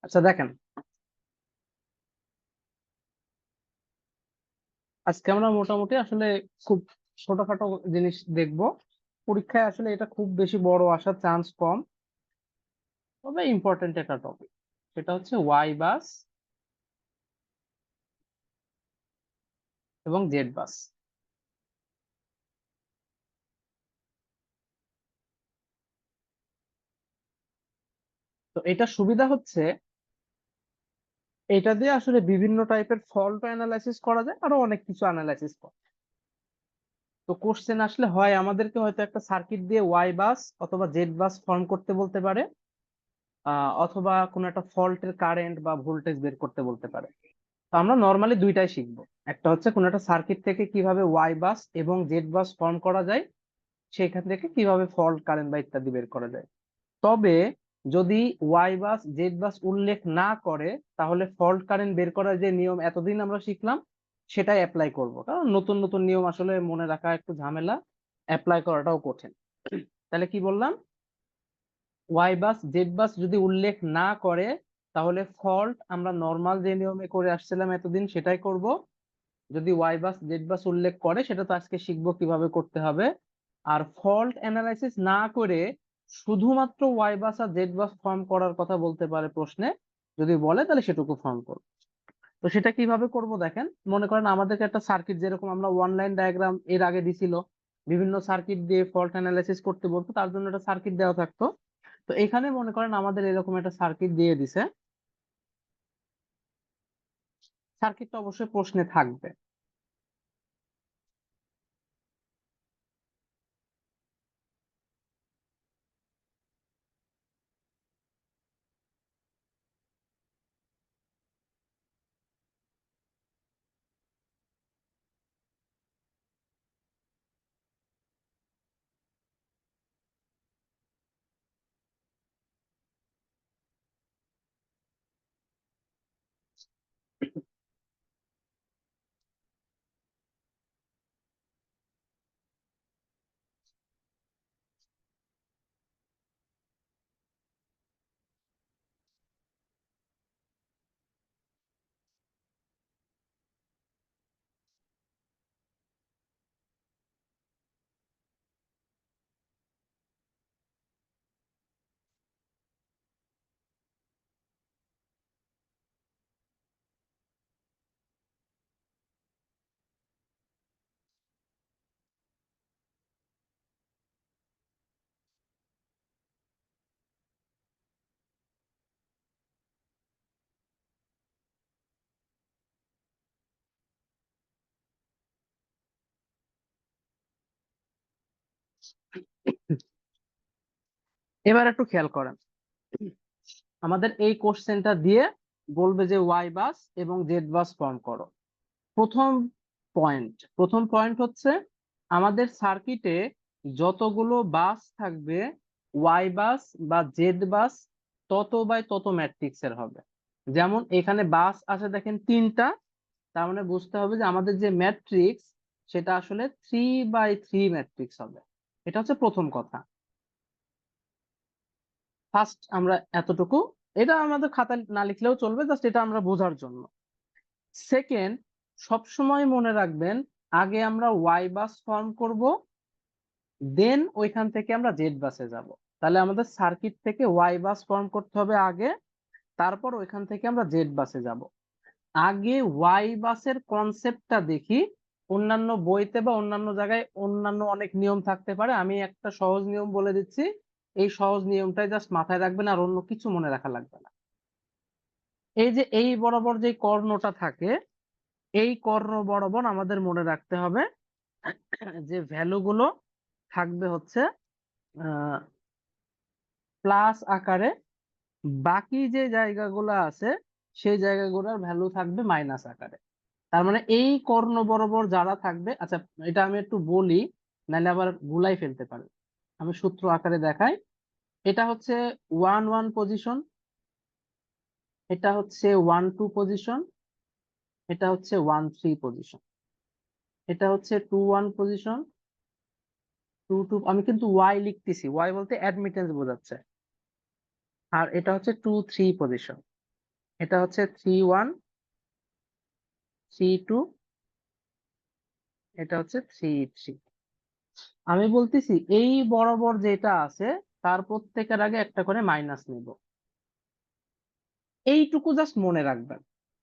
আচ্ছা দেখেন, আজকে আমরা মোটামুটি আসলে খুব ছোটখাটো জিনিস দেখব। পরীক্ষায় আসলে এটা খুব বেশি বড় আসার চান্স কম, তবে ইম্পর্টেন্ট একটা টপিক। সেটা হচ্ছে ওয়াই বাস এবং জেড বাস। তো এটা সুবিধা হচ্ছে, এটা দিয়ে আসলে বিভিন্ন টাইপের ফল্ট অ্যানালাইসিস করা যায়, আরো অনেক কিছু অ্যানালাইসিস করা যায়। তো কোশ্চেন আসলে হয় আমাদেরকে হয়তো একটা সার্কিট দিয়ে ওয়াই বাস অথবা জেড বাস ফর্ম করতে বলতে পারে, অথবা কোনো একটা ফল্টের কারেন্ট বা ভোল্টেজ বের করতে বলতে পারে। তো আমরা নর্মালি দুইটাই শিখবো। একটা হচ্ছে কোনো একটা সার্কিট থেকে কিভাবে ওয়াই বাস এবং জেড বাস ফর্ম করা যায়, সেখান থেকে কিভাবে ফল্ট কারেন্ট বা ইত্যাদি বের করা যায়। তবে যদি ওয়াই বাস জেড বাস উল্লেখ না করে, তাহলে ফল্ট কারেন্ট বের করার যে নিয়ম এতদিন আমরা শিখলাম সেটাই অ্যাপ্লাই করব, কারণ নতুন নতুন নিয়ম আসলে মনে রাখা একটু ঝামেলা, অ্যাপ্লাই করাটাও কঠিন। তাহলে কি বললাম, ওয়াই বাস জেড বাস যদি উল্লেখ না করে, তাহলে ফল্ট আমরা নর্মাল যে নিয়মে করে আসছিলাম এতদিন সেটাই করব। যদি ওয়াই বাস জেড বাস উল্লেখ করে, সেটা তো আজকে শিখবো কিভাবে করতে হবে। আর ফল্ট অ্যানালাইসিস না করে শুধুমাত্র ওয়াই বাস আর জেড বাস ফর্ম করার কথা বলতে পারে প্রশ্নে, যদি বলে তাহলে সেটুকু ফর্ম করব। তো সেটা কিভাবে করব দেখেন, মনে করেন আমাদেরকে একটা সার্কিট, যেরকম আমরা ওয়ান লাইন ডায়াগ্রাম এর আগে দিছিল, বিভিন্ন সার্কিট দিয়ে ফল্ট অ্যানালাইসিস করতে বলতো, তার জন্য একটা সার্কিট দেওয়া থাকতো। তো এখানে মনে করেন আমাদের এরকম একটা সার্কিট দিয়ে দিছে। সার্কিটটা অবশ্যই প্রশ্নে থাকবে। এবার একটু খেয়াল করেন, আমাদের এই কোশ্চেনটা দিয়ে বলবে যে ওয়াই বাস এবং জেড বাস ফর্ম করো। প্রথম পয়েন্ট হচ্ছে, আমাদের সার্কিটে যতগুলো বাস থাকবে, ওয়াই বাস বা জেড বাস তত বাই তত ম্যাট্রিক্সের হবে। যেমন এখানে বাস আছে দেখেন তিনটা, তার মানে বুঝতে হবে যে আমাদের যে ম্যাট্রিক্স সেটা আসলে 3/3 ম্যাট্রিক্স হবে। এটা হচ্ছে প্রথম কথা। ফার্স্ট আমরা এতটুকু, এটা আমাদের খাতায় না লিখলেও চলবে, জাস্ট এটা আমরা বোঝার জন্য। সেকেন্ড, সবসময় মনে রাখবেন, আগে আমরা ওয়াই বাস ফর্ম করব, দেন ওইখান থেকে আমরা জেড বাসে যাব। তাহলে আমাদের সার্কিট থেকে ওয়াই বাস ফর্ম করতে হবে আগে, তারপর ওইখান থেকে আমরা জেড বাসে যাব। আগে ওয়াই বাসের কনসেপ্টটা দেখি। অন্যান্য বইতে বা অন্যান্য জায়গায় অন্যান্য অনেক নিয়ম থাকতে পারে, আমি একটা সহজ নিয়ম বলে দিচ্ছি। এই সহজ নিয়মটাই জাস্ট মাথায় রাখবেন, আর অন্য কিছু মনে রাখা লাগবে না। এই যে এই বরাবর যে কর্ণটা থাকে, এই কর্ণ বরাবর আমাদের মনে রাখতে হবে যে ভ্যালু গুলো থাকবে হচ্ছে প্লাস আকারে, বাকি যে জায়গাগুলো আছে সেই জায়গাগুলোর ভ্যালু থাকবে মাইনাস আকারে। তার মানে এই কর্ণ বরাবর যারা থাকবে, আচ্ছা এটা আমি একটু বলি, নাহলে আবার গুলাই ফেলতে পারে। আমি সূত্র আকারে দেখাই। এটা হচ্ছে 1 1 পজিশন, এটা হচ্ছে 1 2 পজিশন, এটা হচ্ছে 1 3 পজিশন, এটা হচ্ছে 2 1 পজিশন, 2 2। আমি কিন্তু ওয়াই লিখতেছি, ওয়াই বলতে অ্যাডমিটেন্স বোঝাচ্ছে। আর এটা হচ্ছে 2 3 পজিশন। এটা হচ্ছে 3 1 3 2, এটা হচ্ছে 3 3। আমি বলতেছি এই বরাবর যেটা আছে তার প্রত্যেকের আগে একটা করে মাইনাস নেব, এইটুকু জাস্ট মনে রাখবেন।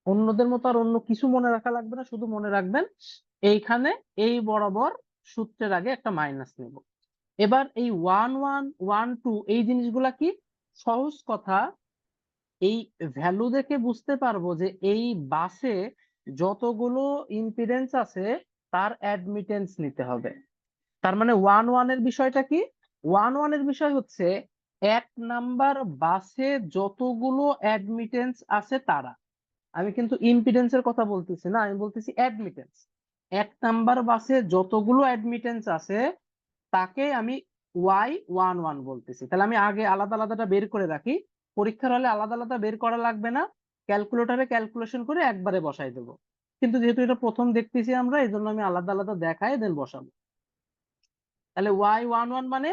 অন্যদের মতো আর অন্য কিছু মনে রাখা লাগবে না, শুধু মনে রাখবেন এইখানে এই বরাবর সূত্রের আগে একটা মাইনাস নেব। এবার এই 1 1 1 2 এই জিনিসগুলা কি সহজ কথা, এই ভ্যালু দেখে বুঝতে পারবো যে এই বাসে যতগুলো ইম্পিডেন্স আছে তার অ্যাডমিটেন্স নিতে হবে। তার মানে 1 1 এর বিষয়টা কি, 1 1 এর বিষয় হচ্ছে 1 নাম্বার বাসে যতগুলো অ্যাডমিটেন্স আছে তারা। আমি কিন্তু ইম্পিডেন্সের কথা বলতেছি না, আমি বলতেছি অ্যাডমিটেন্স। 1 নাম্বার বাসে যতগুলো অ্যাডমিটেন্স আছে তাকে আমি Y11 বলতেছি। তাহলে আমি আগে আলাদা আলাদাটা বের করে রাখি, পরীক্ষার হলে আলাদা আলাদা বের করা লাগবে না, ক্যালকুলেটরে ক্যালকুলেশন করে একবারে বসাই দেবো। কিন্তু যেহেতু এটা প্রথম দেখতেছি আমরা, এই জন্য আমি আলাদা আলাদা দেখাই দেন বসাবো। তাহলে Y11 মানে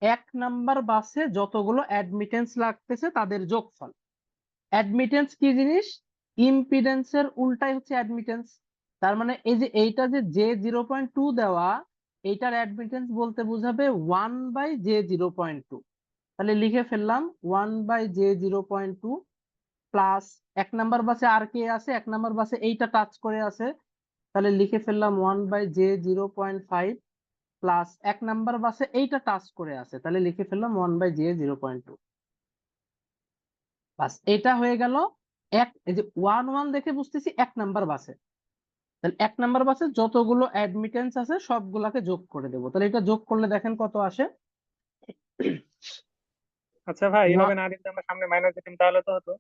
1 নাম্বার বাসে যতগুলো অ্যাডমিটেন্স লাগতেছে তাদের যোগফল। অ্যাডমিটেন্স কি জিনিস, ইম্পিডেন্সের উল্টাই হচ্ছে অ্যাডমিটেন্স। তার মানে এই যে এইটা যে J0.2 দেওয়া, এইটার অ্যাডমিটেন্স বলতে বোঝাবে 1/J0.2। তাহলে লিখে ফেললাম 1/J0.2 প্লাস 1 নাম্বার বাসে আর কে আছে, 1 নাম্বার বাসে এইটা টাচ করে আছে, তাহলে লিখে ফেললাম 1/J0.5 প্লাস 1 নাম্বার বাসে এইটা টাচ করে আছে, তাহলে লিখে ফেললাম 1/J0.2। বাস এটা হয়ে গেল। এই যে 1 1 দেখে বুঝতেছি 1 নাম্বার বাসে, তাহলে 1 নাম্বার বাসে যতগুলো অ্যাডমিটেন্স আছে সবগুলাকে যোগ করে দেবো। তাহলে এটা যোগ করলে দেখেন কত আসে। আচ্ছা ভাই, ওয়া- এভাবে না দিতে আমরা সামনে মাইনাস দিতাম তাহলে তো হতো।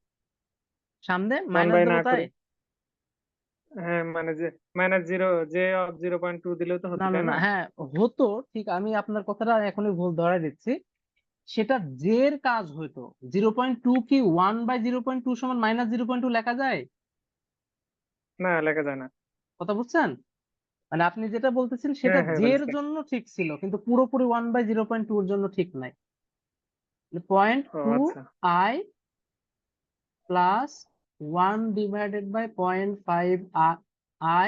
সামনে ওয়ান মাইনাস বাই দেবো না তাই? করে, হ্যাঁ মানে যে মাইনাস জিরো, জে অফ 0.2 দিলেও তো না হতো, না তাই না, না? হ্যাঁ হতো ঠিক, আমি আপনার কথাটা এখনই ভুল ধরাই দিচ্ছি। সেটা জের কাজ হইতো। 0.2 কি 1/0.2 সমান -0.2 লেখা যায়? না, লেখা যায় না। কথা বুঝছেন? মানে আপনি যেটা বলতেছেন সেটা হ্যাঁ হ্যাঁ, জের বলছি। জন্য ঠিক ছিল, কিন্তু পুরোপুরি 1/0.2 এর জন্য ঠিক নাই। পয়েন্ট ও টু আচ্ছা। I plus 1/0.5 I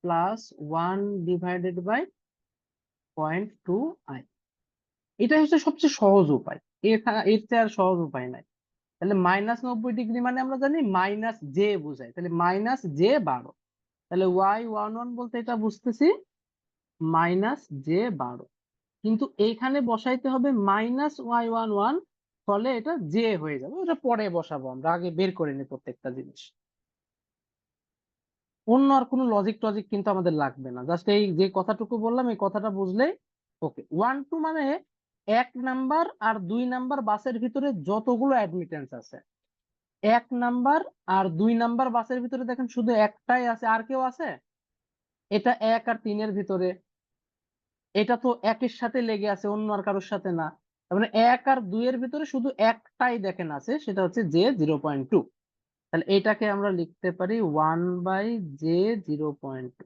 plus 1/0.2 I। এটা হচ্ছে সবচেয়ে সহজ উপায়, এর চেয়ে আর সহজ উপায় নাই। তাহলে -90 ডিগ্রি মানে আমরা জানি মাইনাস জে বোঝায়, তাহলে -J12। তাহলে Y11 বলতে এটা বুঝতেছি -J12, কিন্তু এইখানে বসাইতে হবে -Y11, ফলে এটা জে হয়ে যাবে, ওটা পরে বসাবো, আমরা আগে বের করে নিই প্রত্যেকটা জিনিস। অন্য আর কোনো লজিক টজিক কিন্তু আমাদের লাগবে না, জাস্ট এই যে কথাটুকু বললাম এই কথাটা বুঝলেই ওকে। 1 2 মানে 1 নাম্বার আর 2 নাম্বার বাসের ভিতরে যতগুলো অ্যাডমিটেন্স আছে, 1 নাম্বার আর 2 নাম্বার বাসের ভিতরে দেখেন শুধু একটাই আছে, আর কেউ আছে? এটা 1 আর 3 এর ভিতরে, এটা তো 1-এর সাথে লেগে আছে, অন্য আর কারোর সাথে না। তার মানে 1 আর 2 এর ভিতরে শুধু একটাই দেখেন আছে, সেটা হচ্ছে J0.2। তাহলে এটাকে আমরা লিখতে পারি 1/J0.2।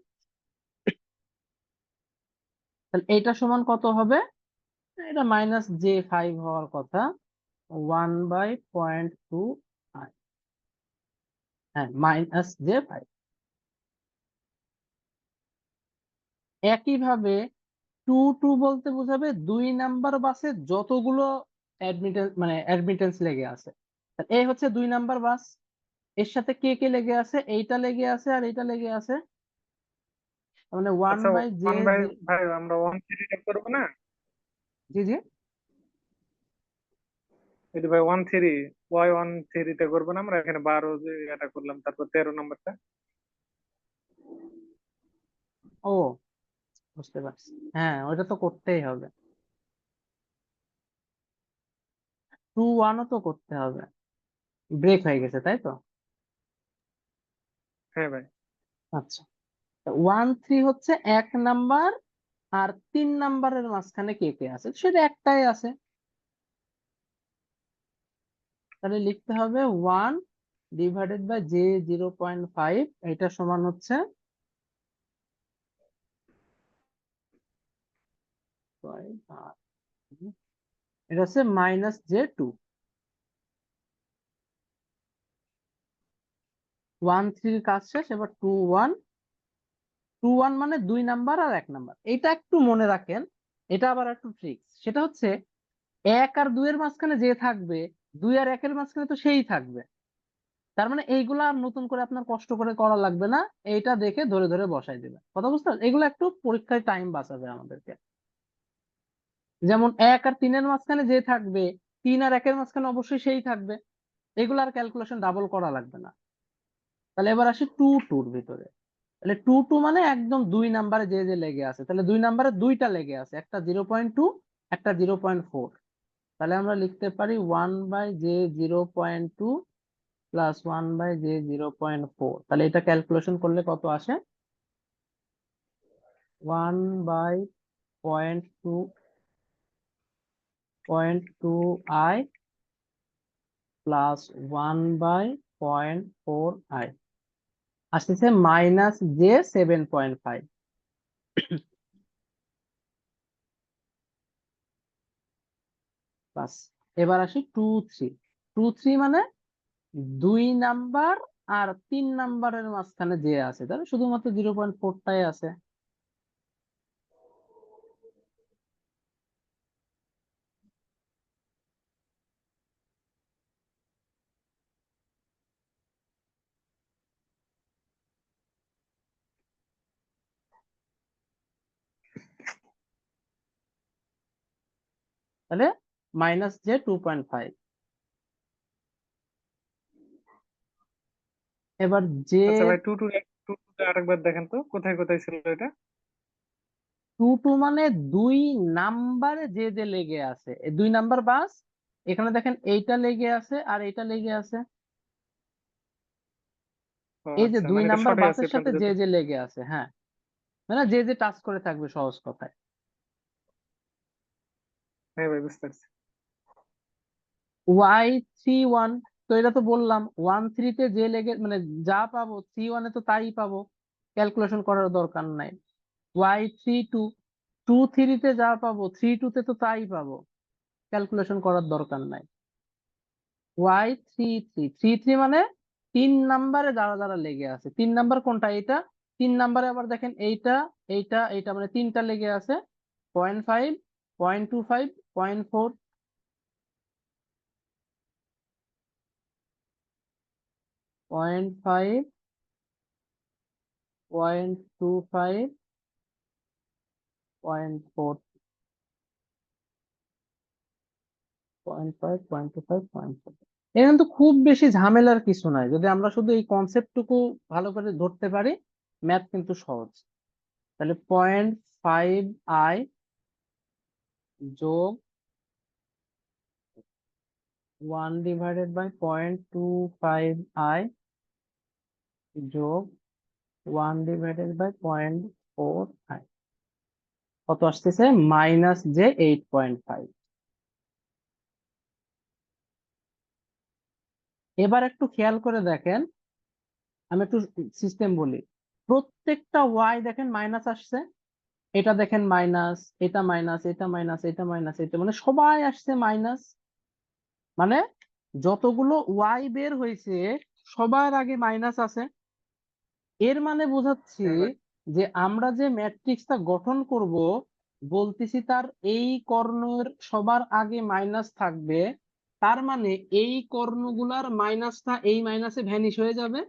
তাহলে এটা সমান কত হবে? এটা -J5 হওয়ার কথা, 1/0.2 I। হ্যাঁ, -J5। একইভাবে 2 2 বলতে বোঝাবে 2 নাম্বার বাসে যতগুলো অ্যাডমিটেন্স মানে অ্যাডমিটেন্স লেগে আছে। এই হচ্ছে 2 নাম্বার বাস, এর সাথে কে কে লেগে আছে, এইটা লেগে আছে আর এইটা লেগে আছে, তার মানে ওয়ান আচ্ছা, বাই জে ওয়ান বাই ভাই আমরা 1 3 করবো না? জি জি। যদি ভাই 1 3, Y13 করবো না আমরা? এখানে 12 যে এটা করলাম, তারপর 13 নাম্বারটা। ও, বুঝতে পারছি, হ্যাঁ ওইটা তো করতেই হবে, 2 1ও তো করতে হবে। ব্রেক হয়ে গেছে তাই তো? হ্যাঁ ভাই। আচ্ছা, 1 3 হচ্ছে 1 নাম্বার আর 3 নাম্বারের মাঝখানে কে কে আছে, সেটা একটাই আছে, তাহলে লিখতে হবে 1/J0.5, এটা সমান হচ্ছে এটা হচ্ছে -J2। 1 3 কাজ শেষ। এবার 2 1, 2 1 মানে 2 নাম্বার আর 1 নাম্বার। এটা একটু মনে রাখেন, এটা আবার একটু ট্রিক্স। সেটা হচ্ছে 1 আর 2 এর মাঝখানে যে থাকবে, 2 আর 1 এর মাঝখানে তো সেই থাকবে। তার মানে এইগুলা আর নতুন করে আপনার কষ্ট করে করা লাগবে না, এইটা দেখে ধরে ধরে বসাই দিবেন। কথা বুঝতে পারছেন? এগুলো একটু পরীক্ষায় টাইম বাঁচাবে আমাদেরকে। যেমন 1 আর 3 এর মাঝখানে যে থাকবে, 3 আর 1 এর মাঝখানে অবশ্যই সেই থাকবে। এগুলো আর ক্যালকুলেশন ডাবল করা লাগবে না। তাহলে এবার আসি 2 2 এর ভিতরে। তাহলে 2 2 মানে একদম 2 নাম্বারে যে যে লেগে আছে। তাহলে 2 নাম্বারে দুইটা লেগে আছে, একটা 0.2, একটা 0.4। তাহলে আমরা লিখতে পারি 1/j0.2 প্লাস 1/j0.4। তাহলে এটা ক্যালকুলেশন করলে কত আসে? 1/0.2i প্লাস 1/0.4i আসতেছে -j7.5। বাস। এবার আসি 2 3। 2 3 মানে 2 নাম্বার আর 3 নাম্বারের মাঝখানে যে আছে, তাহলে শুধুমাত্র 0.4টাই আছে। তাহলে -j2.5। এবার যে আচ্ছা ভাই, 2 2 আরেকবার দেখেন তো কোথায় কোথায় ছিল এটা। 2 2 মানে 2 নাম্বারে যে যে লেগে আছে, এই 2 নাম্বার বাস। এখানে দেখেন এইটা লেগে আছে আর এইটা লেগে আছে। ও এই যে আচ্ছা, 2 মানে এটা নাম্বার শর্টে আছে বাসের এ সাথে পর্যন্ত যে যেতে। যে লেগে আছে, হ্যাঁ, মানে যে যে টাচ করে থাকবে সহজ কথায়। হ্যাঁ ভাই, বুঝতে পারছি। y3 1, তো এটা তো বললাম 1 3 তে যে লেগে মানে যা পাবো 3 1 এ তো তাই পাবো, ক্যালকুলেশন করার দরকার নাই। y3 2, 2 3 তে যা পাবো 3 2 তে তো তাই পাবো, ক্যালকুলেশন করার দরকার নাই। y3 3 মানে 3 নাম্বারে যারা যারা লেগে আছে। 3 নাম্বার কোনটা? এটা। 3 নাম্বারে আবার দেখেন এইটা, এইটা, এইটা, মানে তিনটা লেগে আছে। 0.5, 0.25, 0.4, 0.5, 0.25, 0.4, 0.5, 0.25, 0.4। এটা কিন্তু খুব বেশি ঝামেলার কিছু নাই, যদি আমরা শুধু এই কনসেপ্টটুকু ভালো করে ধরতে পারি, ম্যাথ কিন্তু সহজ। তাহলে 0.5i যোগ 1/0.25i যোগ 1/0.4i কত আসতেছে? -j8.5। এবার একটু খেয়াল করে দেখেন, আমি একটু সিস্টেম বলি। প্রত্যেকটা ওয়াই দেখেন মাইনাস আসছে, এটা দেখেন মাইনাস, এটা মাইনাস, এটা মাইনাস, এটা মাইনাস, এটা মানে সবাই আসছে মাইনাস। মানে যতগুলো ওয়াই বের হয়েছে সবার আগে মাইনাস আছে। এর মানে বোঝাচ্ছি হ্যাঁ ভাই। যে আমরা যে ম্যাট্রিক্সটা গঠন করব, বলতেছি তার এই কর্ণের সবার আগে মাইনাস থাকবে। তার মানে এই কর্ণগুলার মাইনাসটা এই মাইনাসে ভ্যানিশ হয়ে যাবে,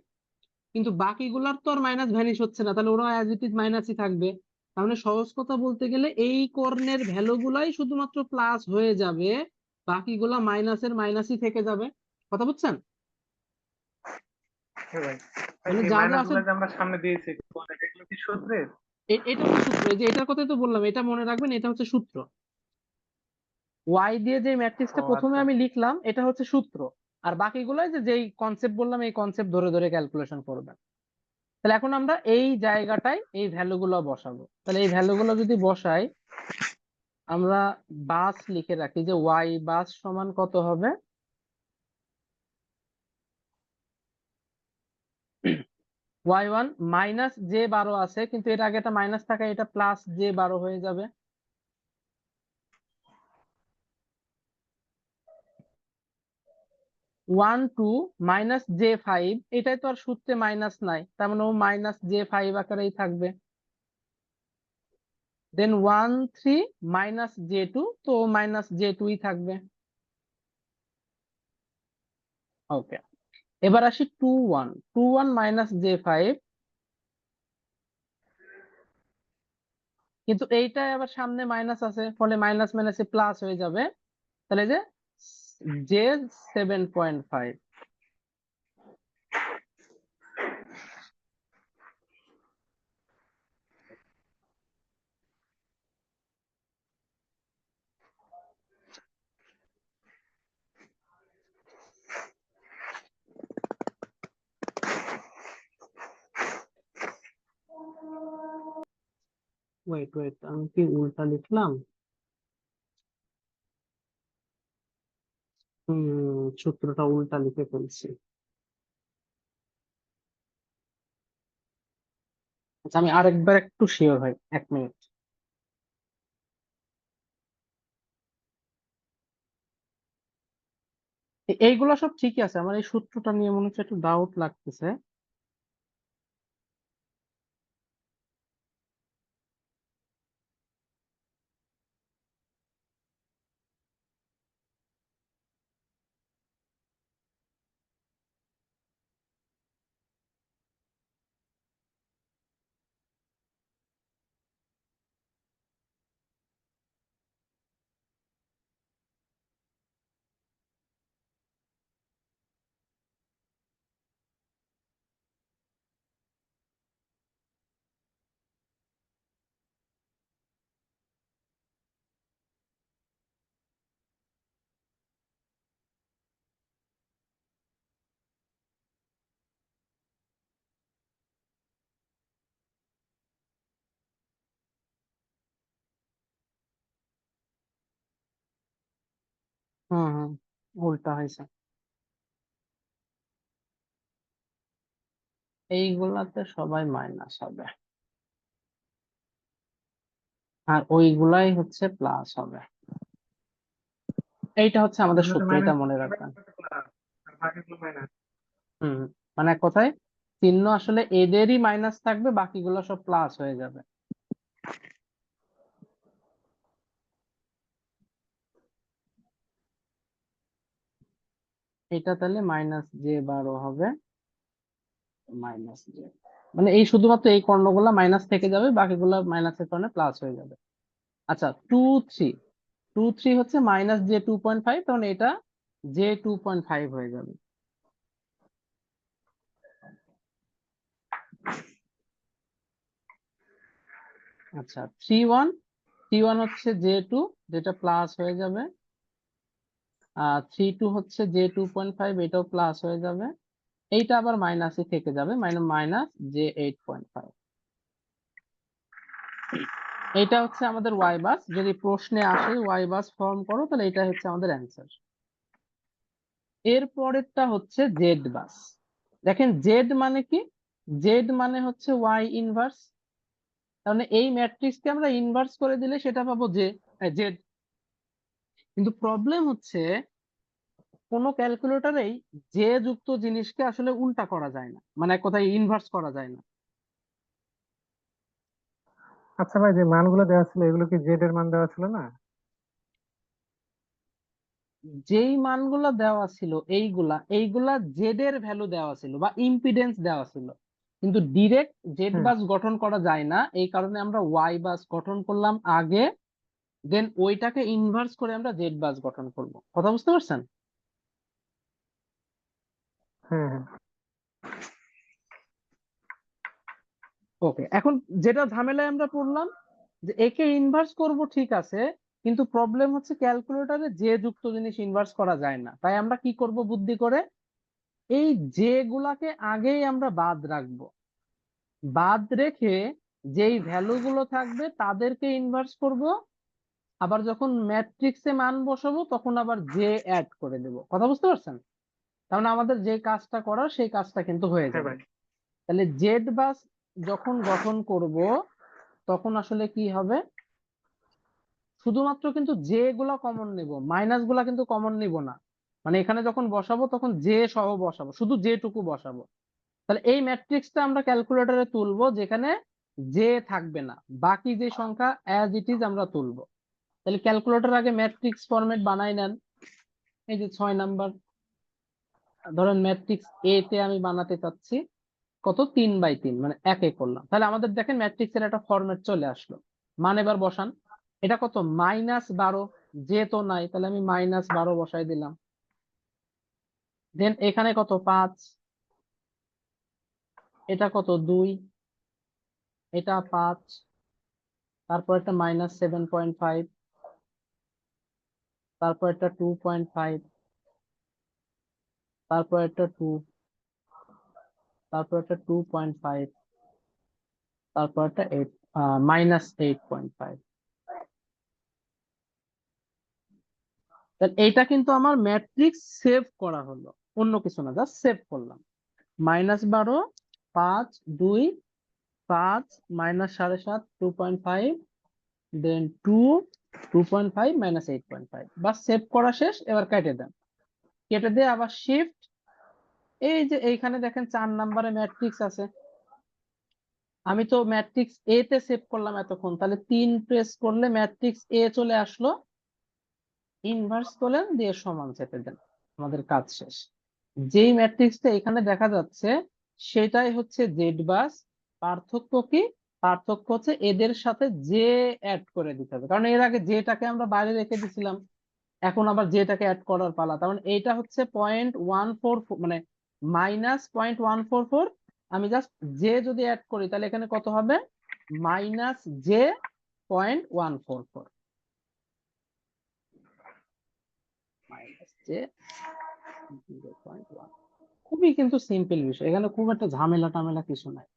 কিন্তু বাকিগুলার তো আর মাইনাস ভ্যানিশ হচ্ছে না, তাহলে ওরা অ্যাজ ইট ইজ মাইনাসই থাকবে। তাহলে সহজ কথা বলতে গেলে এই কর্ণের ভ্যালু গুলাই শুধুমাত্র প্লাস হয়ে যাবে, বাকিগুলা মাইনাসের মাইনাসই থেকে যাবে। কথা বুঝছেন? হ্যাঁ ভাই। ভাই, মানে এই যা যা মাইনাস আছে, গুলো যে আমরা সামনে দিয়েছি কোন, এগুলো কি সূত্রের? এটা হচ্ছে সূত্র। এই যে এটার কথাই তো বললাম, এটা মনে রাখবেন, এটা হচ্ছে সূত্র। ওয়াই দিয়ে যে ও ম্যাট্রিক্সটা প্রথমে আচ্ছা। আমি লিখলাম, এটা হচ্ছে সূত্র। আর বাকিগুলো যে যেই কনসেপ্ট বললাম, এই কনসেপ্ট ধরে ধরে ক্যালকুলেশন করবেন। তাহলে এখন আমরা এই জায়গাটায় এই ভ্যালু গুলো বসাবো। তাহলে এই ভ্যালু গুলো যদি বসাই, আমরা বাস লিখে রাখি যে ওয়াই বাস সমান কত হবে? y1 -j12 আছে, কিন্তু এর আগে একটা মাইনাস থাকায় এটা +j12 হয়ে যাবে। 1 2 মাইনাস J5, এটাই তো আর সূত্রে মাইনাস নাই, তার মানে ও মাইনাস J5 আকারেই থাকবে। দেন 1 3 মাইনাস J2, তো মাইনাস J2ই থাকবে। ওকে, এবার আসি 2 1, 2 1 মাইনাস J5, কিন্তু এইটাই আবার সামনে মাইনাস আছে, ফলে মাইনাস মাইনাসে প্লাস হয়ে যাবে, তাহলে যে J7.5। ওয়েট ওয়েট, আমি কি উল্টা লিখলাম? সূত্রটা উল্টা লিখে ফেলছি। আচ্ছা, আমি আরেকবার একটু শিওর হই, 1 মিনিট। এইগুলা সব ঠিকই আছে, আমার এই সূত্রটা নিয়ে মনে হচ্ছে একটু ডাউট লাগতেছে। হুম, উল্টা হয়েছে। এইগুলাতে সবাই মাইনাস হবে, আর ওইগুলাই হচ্ছে প্লাস হবে। এইটা হচ্ছে আমাদের এগুলোতে সূত্র, এটা মাইনাস মনে রাখবেন। আর বাকিগুলো মাইনাস। হুম, মানে এক কথায় চিহ্ন আসলে এদেরই মাইনাস থাকবে, বাকিগুলো সব প্লাস হয়ে যাবে। এটা তাহলে -J12 হবে, -J, মানে এই শুধুমাত্র এই কর্ণগুলা মাইনাস থেকে যাবে, বাকিগুলা মাইনাসের কারণে প্লাস হয়ে যাবে। আচ্ছা, 2 3 হচ্ছে -J2.5, তখন এটা J2.5 হয়ে যাবে। আচ্ছা, 3 1 হচ্ছে J2, যেটা প্লাস হয়ে যাবে। 3 2 হচ্ছে J2.5, এটাও প্লাস হয়ে যাবে। এইটা আবার মাইনাসই থেকে যাবে, মাইনাস J8.5। এইটা হচ্ছে আমাদের ওয়াই বাস, যদি প্রশ্নে আসে ওয়াই বাস ফর্ম করো, তাহলে এটা হচ্ছে আমাদের অ্যান্সার। এর পরেরটা হচ্ছে জেড বাস। দেখেন জেড মানে কি, জেড মানে হচ্ছে ওয়াই ইনভার্স, তাহলে এই ম্যাট্রিক্সকে আমরা ইনভার্স করে দিলে সেটা পাবো জেড। কিন্তু প্রবলেম হচ্ছে কোনো ক্যালকুলেটরেই জে যুক্ত জিনিসকে আসলে উল্টা করা যায় না, মানে এক কথায় ইনভার্স করা যায় না। আচ্ছা ভাই, যে মানগুলো দেওয়া ছিল এগুলো কি জেড এর মান দেওয়া ছিল না? যেই মানগুলো দেওয়া ছিল এইগুলা জেড এর ভ্যালু দেওয়া ছিল বা ইম্পিডেন্স দেওয়া ছিল, কিন্তু ডিরেক্ট জেড হুম। বাস গঠন করা যায় না, এই কারণে আমরা ওয়াই বাস গঠন করলাম আগে, দেন ওইটাকে ইনভার্স করে আমরা জেড বাস গঠন করব। কথা বুঝতে পারছেন? হ্যাঁ হ্যাঁ। ওকে, এখন যেটা ঝামেলায় আমরা পড়লাম, যে একে ইনভার্স করব ঠিক আছে, কিন্তু প্রবলেম হচ্ছে ক্যালকুলেটরে যে যুক্ত জিনিস ইনভার্স করা যায় না, তাই আমরা কি করব বুদ্ধি করে, এই যে গুলাকে আগেই আমরা বাদ রাখবো, বাদ রেখে যেই ভ্যালু গুলো থাকবে তাদেরকে ইনভার্স করব, আবার যখন ম্যাট্রিক্সে মান বসাবো তখন আবার জে অ্যাড করে দেব। কথা বুঝতে পারছেন? তার মানে আমাদের যে কাজটা করার সেই কাজটা কিন্তু হয়ে হ্যাঁ যাবে। ভাই। তাহলে জেড বাস যখন গঠন করব তখন আসলে কি হবে, শুধুমাত্র কিন্তু জে গুলা কমন নিব, মাইনাস গুলা কিন্তু কমন নিব না। মানে এখানে যখন বসাবো তখন জে সহ বসাবো, শুধু যেটুকু বসাবো। তাহলে এই ম্যাট্রিক্সটা আমরা ক্যালকুলেটরে তুলবো, যেখানে জে থাকবে না, বাকি যে সংখ্যা অ্যাজ ইট ইজ আমরা তুলবো। তাহলে ক্যালকুলেটর আগে ম্যাট্রিক্স ফরম্যাট বানাই নেন। এই যে 6 নাম্বার, ধরেন ম্যাট্রিক্স এ তে আমি বানাতে চাচ্ছি কত, 3/3, মানে একে করলাম। তাহলে আমাদের দেখেন ম্যাট্রিক্সের একটা ফরম্যাট চলে আসলো। মান এবার বসান, এটা কত, -12, যে তো নাই, তাহলে আমি -12 বসাই দিলাম। দেন এখানে কত, 5, এটা কত, 2, এটা 5, তারপর একটা -7.5, তারপর একটা 2.5, তারপর একটা 2, তারপর একটা 2.5, তারপর একটা 8, -8.5। তাহলে এইটা কিন্তু আমার ম্যাট্রিক্স সেভ করা হলো, অন্য কিছু না, জাস্ট সেভ করলাম। -12, 5, 2, 5, -7.5, 2.5, দেন 2, 2.5, -8.5, বাস সেভ করা শেষ। এবার কেটে দেন, কেটে দিয়ে আবার শিফট, এই যে এইখানে দেখেন 4 নাম্বারে ম্যাট্রিক্স আছে, আমি তো ম্যাট্রিক্স এ তে সেভ করলাম এতক্ষণ, তাহলে 3 প্রেস করলে ম্যাট্রিক্স এ চলে আসলো। ইনভার্স করলেন দিয়ে সমান চেপে দেন, আমাদের কাজ শেষ। যেই ম্যাট্রিক্সটা এখানে দেখা যাচ্ছে সেটাই হচ্ছে জেড বাস। পার্থক্য কি? পার্থক্য হচ্ছে এদের সাথে জে অ্যাড করে দিতে হবে, কারণ এর আগে জেটাকে আমরা বাইরে রেখে দিছিলাম, এখন আবার জেটাকে অ্যাড করার পালা। তার মানে এইটা হচ্ছে 0.14, মানে -0.144। আমি জাস্ট জে যদি অ্যাড করি তাহলে এখানে কত হবে, -j.144, -j.1। খুবই কিন্তু সিম্পল বিষয়, এখানে খুব একটা ঝামেলা টামেলা কিছু নাই।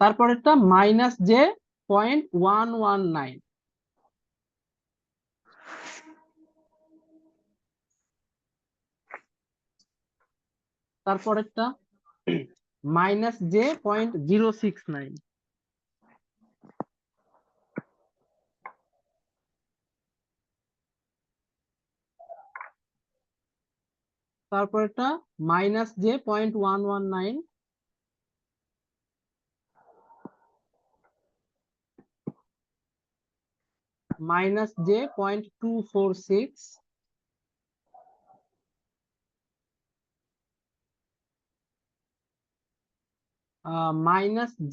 তারপরেরটা -j.119, তারপরেরটা -j.069, তারপরেরটা -j.119, -j.246,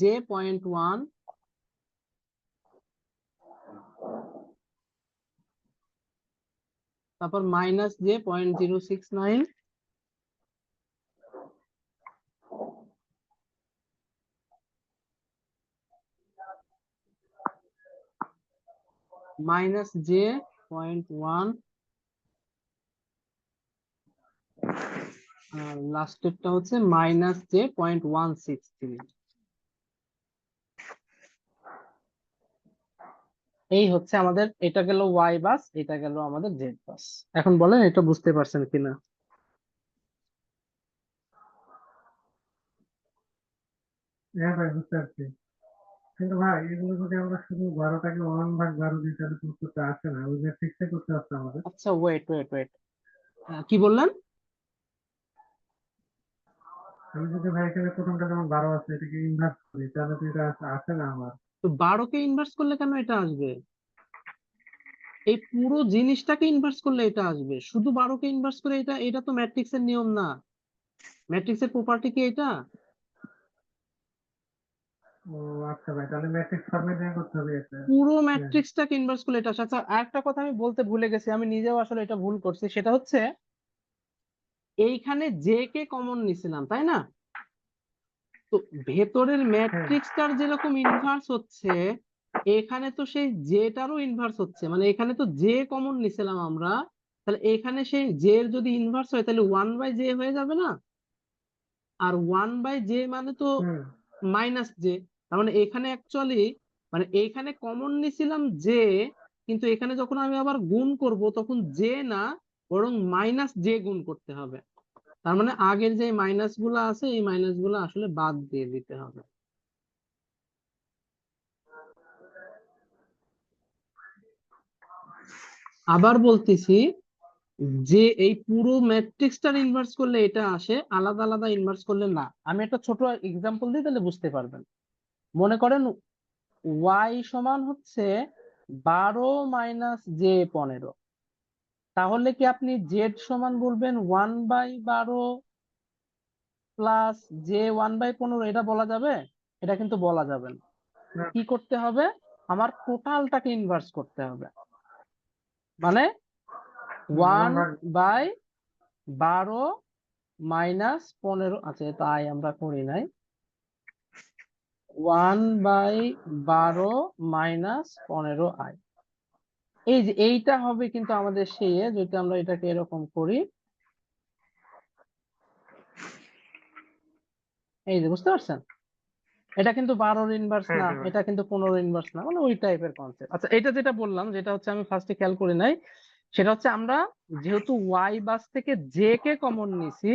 -j.1, তারপর -j.069, -j.1, আর লাস্টেরটা হচ্ছে -j.163। এই হচ্ছে আমাদের, এটা গেল ওয়াই বাস, এটা গেল আমাদের জেড বাস। এখন বলেন এটা বুঝতে পারছেন কিনা? হ্যাঁ ভাই, বুঝতে পারছি। কিন্তু ভাই এগুলো যদি আমরা শুধু 12টাকে 1/12 দিই তাহলে তো উত্তরটা আসে না, ওই ম্যাট্রিক্সে করতে হচ্ছে আমাদের। আচ্ছা, ওয়েট ওয়েট ওয়েট, কি বললেন? আমি যদি ভাই এখানে প্রথমটা যেমন 12 আছে এটাকে ইনভার্স করি তাহলে তো এটা আসে না আমার। তো 12কে ইনভার্স করলে কেন এটা আসবে? এই পুরো জিনিসটাকে ইনভার্স করলে এটা আসবে, শুধু 12কে ইনভার্স করে এটা, এটা তো ম্যাট্রিক্সের নিয়ম না, ম্যাট্রিক্সের প্রপার্টি কি এটা? ও আচ্ছা ভাই, তাহলে ম্যাট্রিক্স ফরম্যাটে করতে হবে এটা। পুরো হ্যাঁ। ম্যাট্রিক্সটাকে ইনভার্স করলে এটা আসে। আচ্ছা, আরেকটা কথা আমি বলতে ভুলে গেছি, আমি নিজেও আসলে এটা ভুল করছি, সেটা হচ্ছে এইখানে জে কে কমন নিছিলাম, তাই না? তো ভেতরের হ্যাঁ। ম্যাট্রিক্সটার যেরকম ইনভার্স হচ্ছে, এখানে তো সেই জেটারও ইনভার্স হচ্ছে, মানে এখানে তো জে কমন নিছিলাম আমরা, তাহলে এখানে সেই জে এর যদি ইনভার্স হয় তাহলে 1/j হয়ে যাবে না? আর 1/j মানে তো হুম। -j, তার মানে এখানে অ্যাকচুয়ালি, মানে এইখানে কমন নিছিলাম জে, কিন্তু এখানে যখন আমি আবার গুণ করব তখন জে না, বরং -j গুণ করতে হবে। তার মানে আগের যে মাইনাস গুলা আছে এই মাইনাস গুলা আসলে বাদ দিয়ে দিতে হবে। আবার বলতেছি, যে এই পুরো ম্যাট্রিক্সটার ইনভার্স করলে এটা আসে, আলাদা আলাদা ইনভার্স করলে না। আমি একটা ছোট এক্সাম্পল দিই, তাহলে বুঝতে পারবেন। মনে করেন ওয়াই সমান হচ্ছে 12 মাইনাস জে 15, তাহলে কি আপনি জেড সমান বলবেন 1/12 প্লাস জে 1/15? এটা বলা যাবে? এটা কিন্তু বলা যাবে না। না, কি করতে হবে? আমার টোটালটাকে ইনভার্স করতে হবে, মানে 1 ভাগ 1/12 মাইনাস 15। আচ্ছা, তাই আমরা করি নাই। 1/12 মাইনাস 15i। এই যে এইটা হবে কিন্তু আমাদের সেই, যদি আমরা এটাকে এরকম করি, এই যে বুঝতে পারছেন, এটা কিন্তু 12-র ইনভার্স হ্যাঁ না, হ্যাঁ ভাই। এটা কিন্তু 15-র ইনভার্স না, মানে ওই টাইপের কনসেপ্ট। আচ্ছা, এটা যেটা বললাম, যেটা হচ্ছে আমি ফার্স্টে খেয়াল করি নাই, সেটা হচ্ছে আমরা যেহেতু ওয়াই বাস থেকে জে কে কমন নিছি,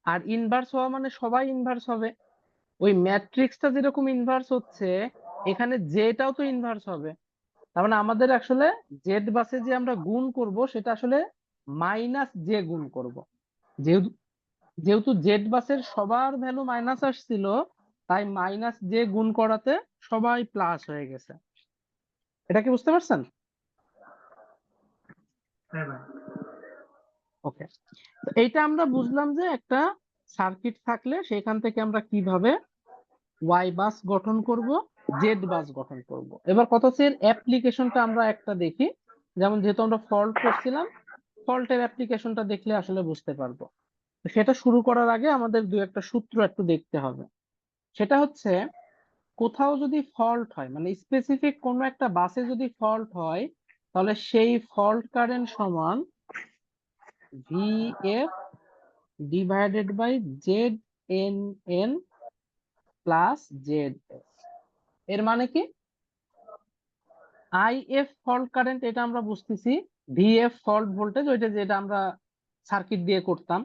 আর ইনভার্স হওয়া মানে সবাই ইনভার্স হবে। ওই ম্যাট্রিক্সটা যেরকম ইনভার্স হচ্ছে, এখানে জেটাও তো ইনভার্স হবে। তার মানে আমাদের আসলে জেড বাসে যে আমরা গুণ করব, সেটা আসলে মাইনাস জে গুণ করব। যেহেতু যেহেতু জেড বাসের সবার ভ্যালু মাইনাস আসছিল, তাই মাইনাস জে গুণ করাতে সবাই প্লাস হয়ে গেছে। এটা কি বুঝতে পারছেন? হ্যাঁ ভাই। ওকে, এইটা আমরা বুঝলাম যে একটা সার্কিট থাকলে সেখান থেকে আমরা কিভাবে ওয়াই বাস গঠন করব, জেড বাস গঠন করব। এবার কথা হচ্ছে এর অ্যাপ্লিকেশনটা আমরা একটা দেখি। যেমন যেহেতু আমরা ফল্ট করছিলাম, ফল্টের অ্যাপ্লিকেশনটা দেখলে আসলে বুঝতে পারবো। তো সেটা শুরু করার আগে আমাদের দু একটা সূত্র একটু দেখতে হবে। সেটা হচ্ছে, কোথাও যদি ফল্ট হয়, মানে স্পেসিফিক কোনো একটা বাসে যদি ফল্ট হয়, তাহলে সেই ফল্ট কারেন্ট সমান VF divided by Z N N plus Z S. এর মানে কি? আইএফ ফল্ট কারেন্ট, এটা আমরা বুঝতেছি। ভিএফ ফল্ট ভোল্টেজ, ওইটা যেটা আমরা সার্কিট দিয়ে করতাম।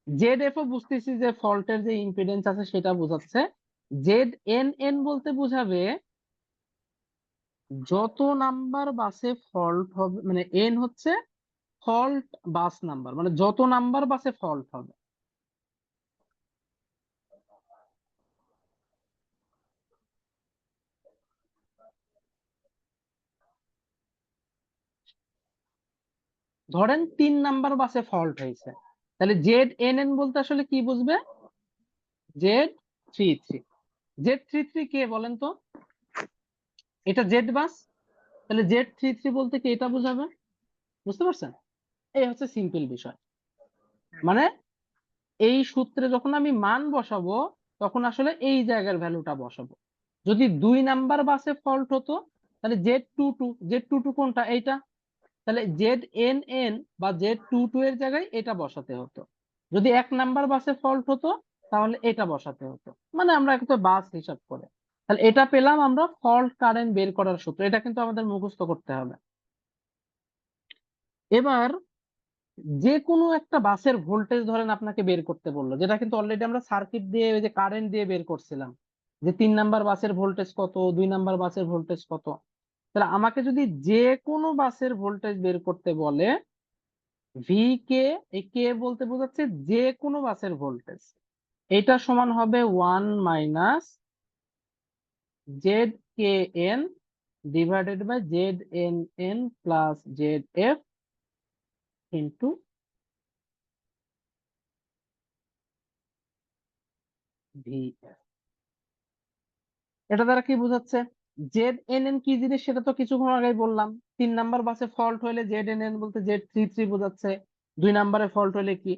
জেড এফ ও বুঝতেছি যে ফল্টের যে ইম্পিডেন্স আছে সেটা বোঝাচ্ছে। জেড এন এন বলতে বোঝাবে যত নাম্বার বাসে ফল্ট হবে, মানে এন হচ্ছে ফল্ট বাস নাম্বার, মানে যত নাম্বার বাসে ফল্ট হবে। ধরেন 3 নাম্বার বাসে ফল্ট হয়েছে, তাহলে জেড এন এন বলতে আসলে কি বুঝবে? Z three three. Z three three কে বলেন তো? এটা জেড বাস, তাহলে জেড থ্রি থ্রি বলতে কি এটা বোঝাবে। বুঝতে পারছেন? এই হচ্ছে সিম্পল বিষয়। মানে এই সূত্রে যখন আমি মান বসাবো, তখন আসলে এই জায়গার ভ্যালুটা বসাবো। যদি 2 নাম্বার বাসে ফল্ট হতো, তাহলে Z two two, Z two two কোনটা? এইটা। তাহলে জেড এন এন বা জেড টু টু এর জায়গায় এটা বসাতে হতো। যদি 1 নাম্বার বাসে ফল্ট হতো, তাহলে এটা বসাতে হতো। মানে আমরা একটা বাস হিসাব করে, তাহলে এটা পেলাম আমরা ফল্ট কারেন্ট বের করার সূত্র। এটা কিন্তু আমাদের মুখস্থ করতে হবে। এবার যে কোনো একটা বাসের ভোল্টেজ ধরেন আপনাকে বের করতে বললো, যেটা কিন্তু অলরেডি আমরা সার্কিট দিয়ে, ওই যে কারেন্ট দিয়ে বের করছিলাম, যে 3 নাম্বার বাসের ভোল্টেজ কত, 2 নাম্বার বাসের ভোল্টেজ কত। তাহলে আমাকে যদি যে কোনো বাসের ভোল্টেজ বের করতে বলে, ভি কে, এই কে বলতে বোঝাচ্ছে যে কোনো বাসের ভোল্টেজ, এটা সমান হবে 1 - Z K N divided by Z N N plus Z F into V F. এটা দ্বারা কি বোঝাচ্ছে? জেড এন এন কি জিনিস সেটা তো কিছুক্ষণ আগেই বললাম। 3 নাম্বার বাসে ফল্ট হলে জেড এন এন বলতে জেড থ্রি থ্রি বোঝাচ্ছে। 2 নাম্বারে ফল্ট হলে কি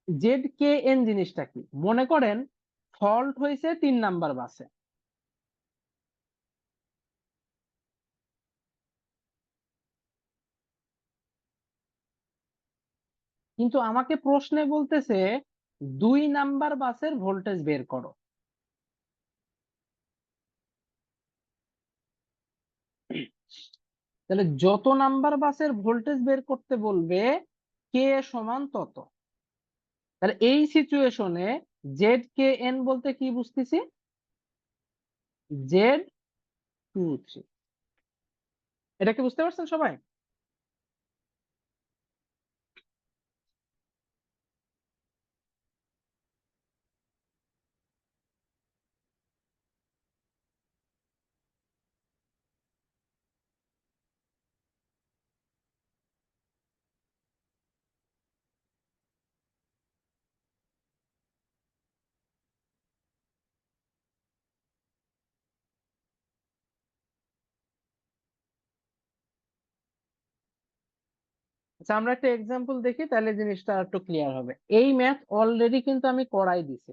জেড কে এন জিনিসটা কি? মনে করেন ফল্ট হয়েছে 3 নাম্বার বাসে, কিন্তু আমাকে প্রশ্নে বলতেছে 2 নাম্বার বাসের ভোল্টেজ বের করো। তাহলে যত নাম্বার বাসের ভোল্টেজ বের করতে বলবে, কে সমান তত। তাহলে এই সিচুয়েশনে জেড কে এন বলতে কি বুঝতেছি? Z two three. এটা কি বুঝতে পারছেন সবাই? আচ্ছা, আমরা একটা এক্সাম্পল দেখি, তাহলে জিনিসটা একটু ক্লিয়ার হবে। এই ম্যাথ অলরেডি কিন্তু আমি করাই দিছি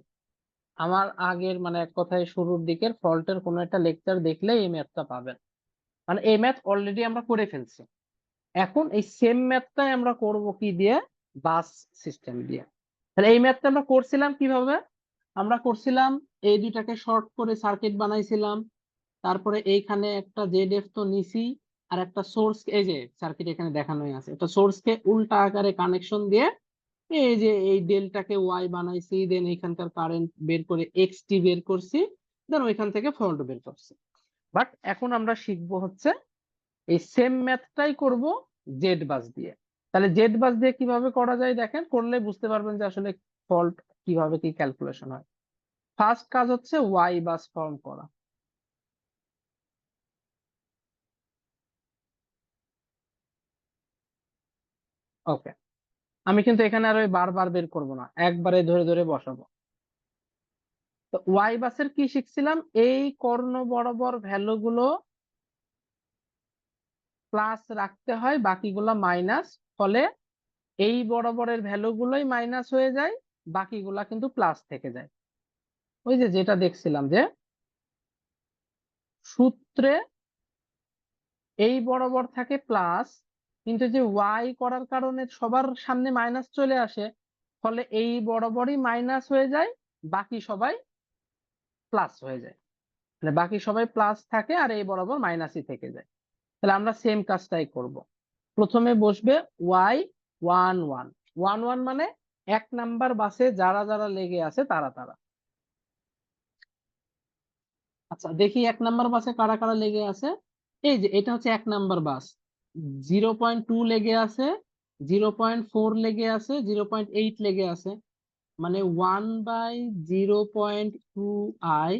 আমার আগের, মানে এক কথায় শুরুর দিকের ফল্টের কোনো একটা লেকচার দেখলে এই ম্যাথটা পাবেন। মানে এই ম্যাথ অলরেডি আমরা করে ফেলছি। এখন এই সেম ম্যাথটাই আমরা করব কি দিয়ে? বাস সিস্টেম দিয়ে। তাহলে এই ম্যাথটা আমরা করছিলাম কিভাবে? আমরা করছিলাম এই দুইটাকে শর্ট করে সার্কিট বানাইছিলাম, তারপরে এইখানে একটা জেড এফ তো নিছি, আর একটা সোর্স, এই যে সার্কিট এখানে দেখানোই আছে, একটা সোর্সকে উল্টা আকারে কানেকশন দিয়ে এই যে এই ডেলটাকে ওয়াই বানাইছি, দেন এখানকার কারেন্ট বের করে এক্স টি বের করছি, দেন ওইখান থেকে ফল্ট বের করছি। বাট এখন আমরা শিখবো হচ্ছে এই সেম ম্যাথটাই করব জেড বাস দিয়ে। তাহলে জেড বাস দিয়ে কিভাবে করা যায় দেখেন, করলে বুঝতে পারবেন যে আসলে ফল্ট কিভাবে কি ক্যালকুলেশন হয়। ফার্স্ট কাজ হচ্ছে ওয়াই বাস ফর্ম করা। ওকে, আমি কিন্তু এখানে আর ওই বারবার বের করব না, একবারে ধরে ধরে বসাবো। তো ওয়াই বাসের কি শিখছিলাম? এই কর্ণ বরাবর ভ্যালু গুলো প্লাস রাখতে হয়, বাকিগুলো মাইনাস। ফলে এই বরাবরের ভ্যালু গুলোই মাইনাস হয়ে যায়, বাকিগুলা কিন্তু প্লাস থেকে যায়। ওই যে যেটা দেখছিলাম যে সূত্রে এই বরাবর থাকে প্লাস, কিন্তু যে ওয়াই করার কারণে সবার সামনে মাইনাস চলে আসে, ফলে এই বরাবরই মাইনাস হয়ে যায়, বাকি সবাই প্লাস হয়ে যায়। মানে বাকি সবাই প্লাস থাকে আর এই বরাবর মাইনাসই থেকে যায়। তাহলে আমরা সেম কাজটাই করব। প্রথমে বসবে Y one one. One one মানে এক নাম্বার বাসে যারা যারা লেগে আছে তারা তারা। আচ্ছা দেখি এক নাম্বার বাসে কারা কারা লেগে আছে। এই যে এটা হচ্ছে এক নাম্বার বাস, 0.2 লেগে আছে, 0.4 লেগে আছে, 0.8 লেগে আছে। মানে 1/0.2i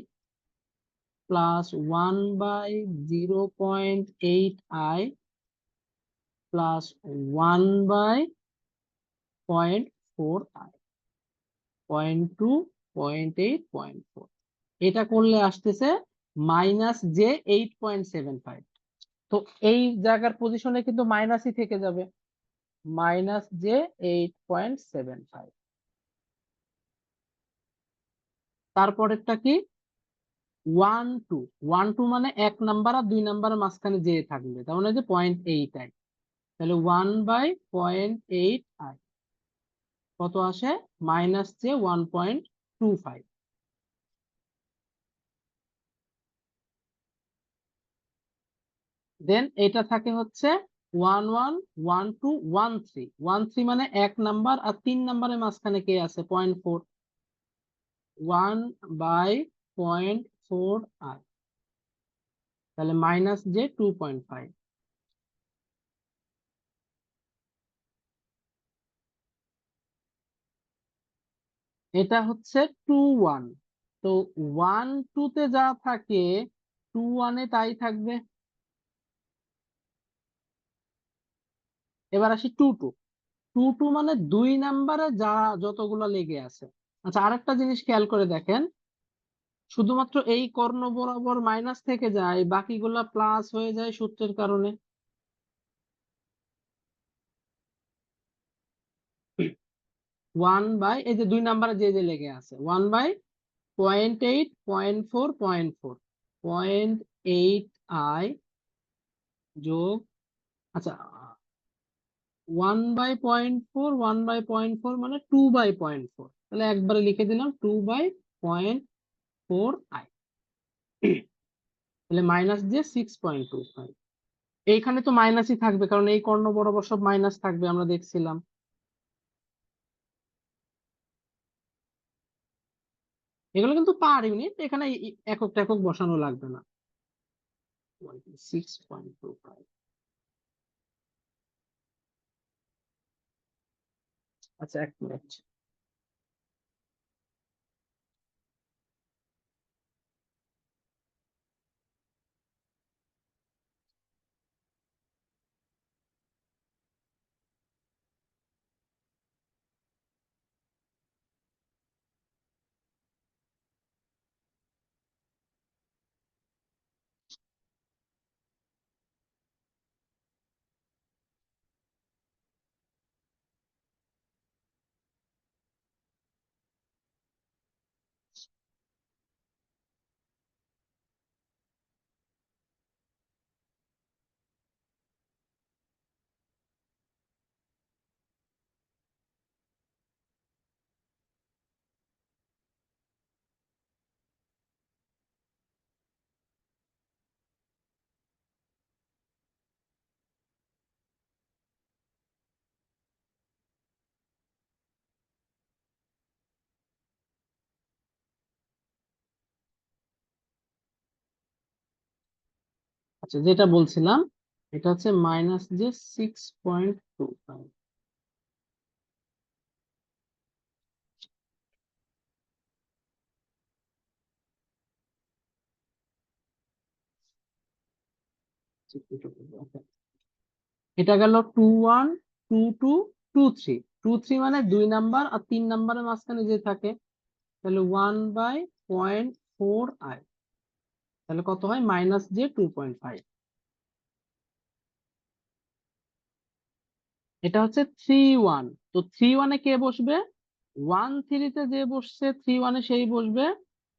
plus 1/0.8i plus 1/0.4i, 0.2, 0.8, 0.4। এটা করলে আসতেছে -j8.75। তো এই জায়গার পজিশনে কিন্তু মাইনাসই থেকে যাবে, -j8.75। তারপরেরটা কি? 1 2। 1 2 মানে এক নাম্বার আর দুই নাম্বারের মাঝখানে যে থাকবে, তার মানে যে 0.8i। তাহলে 1/0.8i কত আসে? -j1.25। দেন এটা থাকে হচ্ছে 1 1 1 2 1 3। 1 3 মানে এক নাম্বার আর তিন নাম্বারের মাঝখানে কে আছে? 0.4। 1/0.4i, তাহলে -j2.5। এটা হচ্ছে 2 1। তো 1 2 তে যা থাকে 2 1 এ তাই থাকবে। এবার আসি 2 2। 2 2 মানে দুই নাম্বারে যা যতগুলা লেগে আছে। আচ্ছা আরেকটা জিনিস খেয়াল করে দেখেন, শুধুমাত্র এই কর্ণ বরাবর মাইনাস থেকে যায়, বাকিগুলা প্লাস হয়ে যায় সূত্রের কারণে। 1 বাই, এই যে দুই নাম্বারে যে যে লেগে আছে, 1/0.8, 0.4, 0.4, 0.8i যোগ, আচ্ছা 1/0.4, 1/0.4 মানে 2/0.4। তাহলে একবারে লিখে দিলাম 2/0.4i, তাহলে -j6.25। এইখানে তো মাইনাসই থাকবে, কারণ এই কর্ণ বরাবর সব মাইনাস থাকবে, আমরা দেখছিলাম। এগুলো কিন্তু পার ইউনিট, এখানে একক একক বসানো লাগবে না। 6.25। আচ্ছা এক মিনিট। আচ্ছা, যেটা বলছিলাম এটা হচ্ছে মাইনাস যে 6.25। এটা গেল 2 1 2 2 2 3। 2 3 মানে 2 নাম্বার আর 3 নাম্বারের মাঝখানে যে থাকে, তাহলে 1/0.4i, তাহলে কত হয় মাইনাস যে 2.5। এটা হচ্ছে 3 1। তো 3 1 এ কে বসবে? 1 3 তে যে বসছে 3 1 এ সেই বসবে।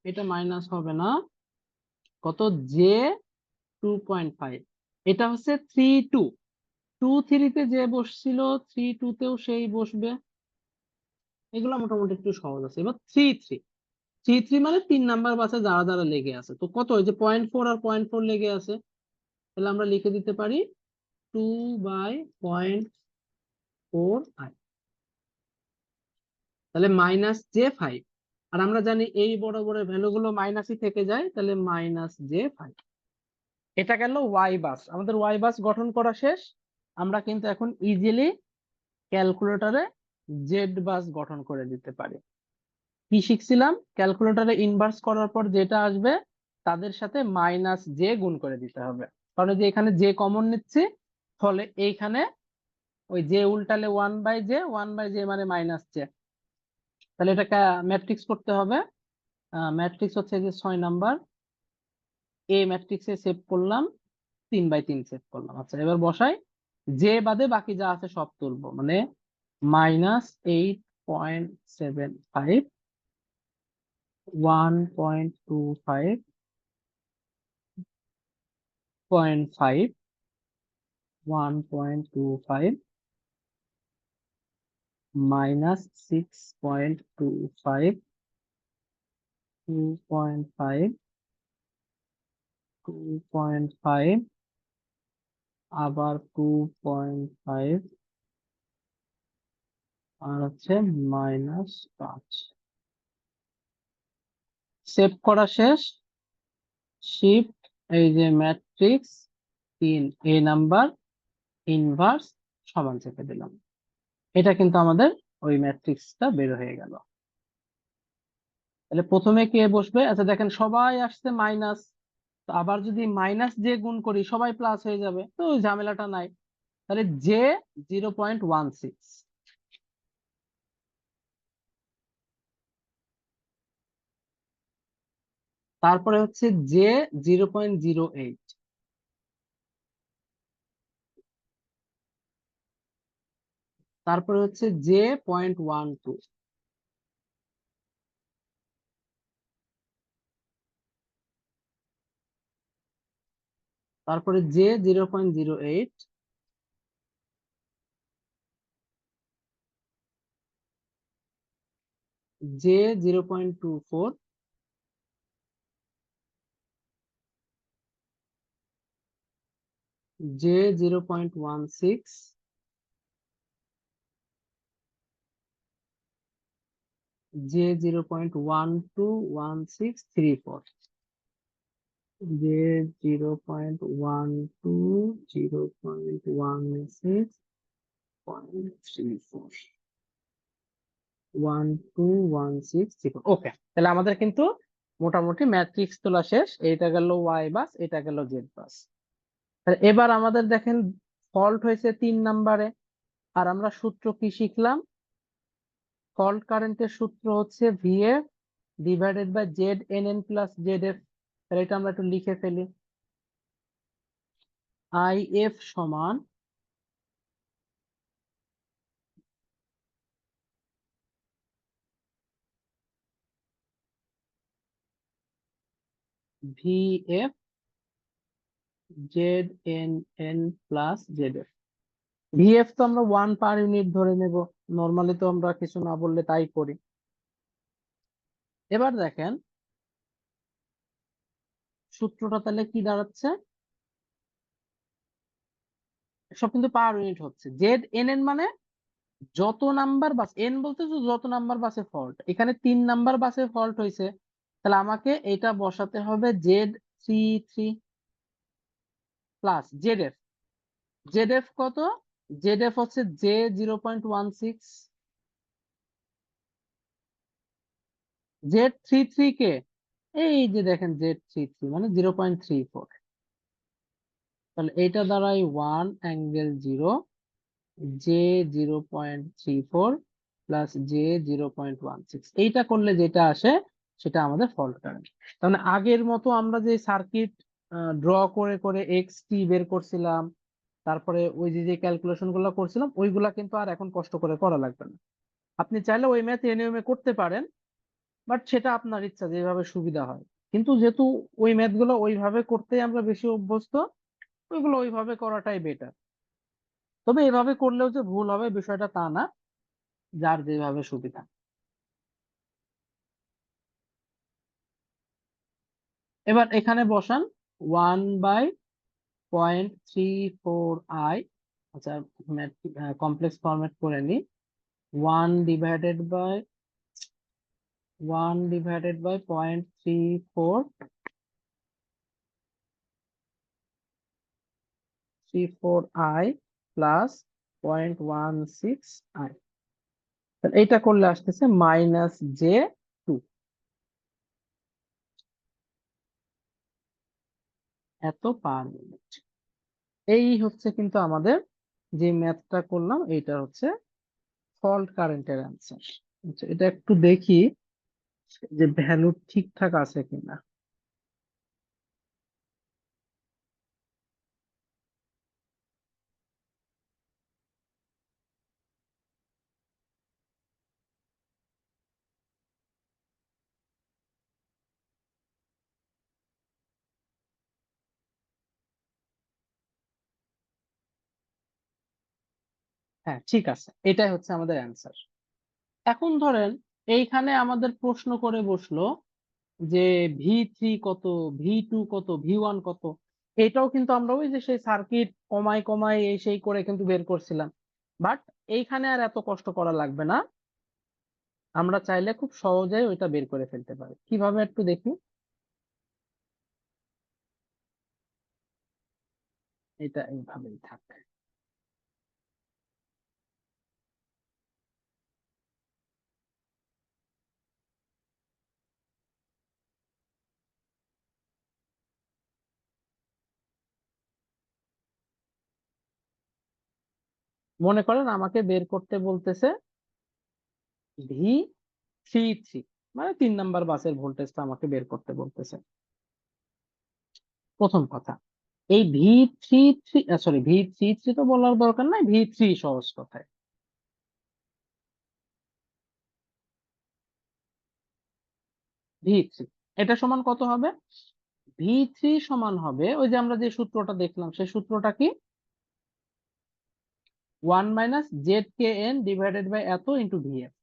এটা মাইনাস হবে না, কত জে 2.5। এটা হচ্ছে 3 2। 2 3 তে যে বসছিল 3 2 তেও সেই বসবে। এগুলো মোটামুটি একটু সহজ আছে। এবার 3 3। 3 3 মানে 3 নাম্বার বাসে যারা যারা লেগে আছে, তো কত ওই যে 0.4 আর 0.4 লেগে আছে, তাহলে আমরা লিখে দিতে পারি 2/0.4i, তাহলে -j5। আর আমরা জানি এই বরাবরের ভ্যালু গুলো মাইনাসই থেকে যায়, তাহলে -j5। এটা গেল ওয়াই বাস। আমাদের ওয়াই বাস গঠন করা শেষ। আমরা কিন্তু এখন ইজিলি ক্যালকুলেটরে জেড বাস গঠন করে দিতে পারি। কি শিখছিলাম? ক্যালকুলেটরে ইনভার্স করার পর যেটা আসবে তাদের সাথে -j গুণ করে দিতে হবে। কারণ এই যে এখানে জে কমন নিচ্ছি, ফলে এইখানে ওই জে উল্টালে 1/j মানে -j। তাহলে এটাকে ম্যাট্রিক্স করতে হবে। ম্যাট্রিক্স হচ্ছে যে 6 নাম্বার, এ ম্যাট্রিক্সে সেভ করলাম, 3/3 সেভ করলাম। আচ্ছা, এবার বসাই, যে বাদে বাকি যা আছে সব তুলবো, মানে -8.75, 1.25, 0.5, 1.25, -6.25, 2.5, 2.5, আবার 2.5, আর হচ্ছে -5। সেভ করা শেষ। শিফট, এই যে ম্যাট্রিক্স 3 এ নাম্বার ইনভার্স সমান চেপে দিলাম। এটা কিন্তু আমাদের ওই ম্যাট্রিক্সটা বের হয়ে গেল। তাহলে প্রথমে কে বসবে? আচ্ছা দেখেন, সবাই আসছে মাইনাস, তো আবার যদি -j গুণ করি সবাই প্লাস হয়ে যাবে, তো ওই ঝামেলাটা নাই। তাহলে জে 0.16, তারপরে হচ্ছে জে 0.08, তারপরে হচ্ছে জে 0.12, তারপরে J 0.08, J 0.24, J 0.16, J 0.121634, J 0.12 0.16.34, 121634। ওকে, তাহলে আমাদের কিন্তু মোটামুটি ম্যাট্রিক্স তোলা শেষ। এটা গেল ওয়াই বাস, এটা গেল জেড বাস। এবার আমাদের দেখেন ফল্ট হয়েছে 3 নাম্বারে। আর আমরা সূত্র কি শিখলাম? ফল্ট কারেন্টের সূত্র হচ্ছে VF divided by Z N N plus Z F. তাহলে এটা আমরা একটু লিখে ফেলি। আইএফ সমান VF Z N N plus Z F. VF তো আমরা 1 পার ইউনিট ধরে নেব, নর্মালি তো আমরা কিছু না বললে তাই করি। এবার দেখেন সূত্রটা তাহলে কি দাঁড়াচ্ছে, সব কিন্তু পার ইউনিট হচ্ছে। জেড এন এন মানে যত নাম্বার বাস, এন বলতে তো যত নাম্বার বাসে ফল্ট, এখানে 3 নাম্বার বাসে ফল্ট হয়েছে, তাহলে আমাকে এটা বসাতে হবে জেড 3 3। প্লাস জেড এফ কত, জেড এফ হচ্ছে জে 0.16, Z33 কে এই যে দেখেন Z33 মানে 0.34, তাহলে এইটা দ্বারাই 1 ∠0, জে 0.34 প্লাস জে 0.16, এইটা করলে যেটা আসে সেটা আমাদের ফল্ট কারেন্ট। তাহলে আগের মতো আমরা যে সার্কিট ড্র করে করে এক্স টি বের করছিলাম, তারপরে ওই যে যে ক্যালকুলেশন গুলো করছিলাম, ওইগুলা কিন্তু আর এখন কষ্ট করে করা লাগবে না। আপনি চাইলে ওই ম্যাথ এই নিয়মে করতে পারেন, বাট সেটা আপনার ইচ্ছা, যেভাবে সুবিধা হয়। কিন্তু যেহেতু ওই ম্যাথ গুলো ওইভাবে করতে আমরা বেশি অভ্যস্ত, ওইগুলো ওইভাবে করাটাই বেটার। তবে এভাবে করলেও যে ভুল হবে বিষয়টা তা না, যার যেভাবে সুবিধা। এবার এখানে বসান 1/0.34i, আচ্ছা কমপ্লেক্স ফরম্যাট করে নি, 1/0.34i প্লাস 0.16i, এইটা করলে আসতেছে -J2 এত পার মিনিট। এই হচ্ছে কিন্তু আমাদের যে ম্যাথটা করলাম, এইটা হচ্ছে ফল্ট কারেন্টের অ্যান্সার। আচ্ছা, এটা একটু দেখি যে ভ্যালু ঠিকঠাক আছে কিনা। হ্যাঁ ঠিক আছে, এটাই হচ্ছে আমাদের অ্যান্সার। এখন ধরেন এইখানে আমাদের প্রশ্ন করে বসলো যে V3 কত, V2 কত, V1 কত। এটাও কিন্তু আমরা ওই যে সেই সার্কিট কমাই কমাই এই সেই করে কিন্তু বের করছিলাম, বাট এইখানে আর এত কষ্ট করা লাগবে না। আমরা চাইলে খুব সহজেই ওইটা বের করে ফেলতে পারি। কিভাবে একটু দেখি। এটা এইভাবেই থাকে। মনে করেন আমাকে বের করতে বলতেছে V33, মানে 3 নাম্বার বাসের ভোল্টেজটা আমাকে বের করতে বলতেছে। প্রথম কথা, এই V33 তো বলার দরকার নাই, V3 সহজ কথায়। V3 এটা সমান কত হবে? V3 সমান হবে ওই যে আমরা যে সূত্রটা দেখলাম, সেই সূত্রটা কি, 1 - ZKN এত ইন্টু VF।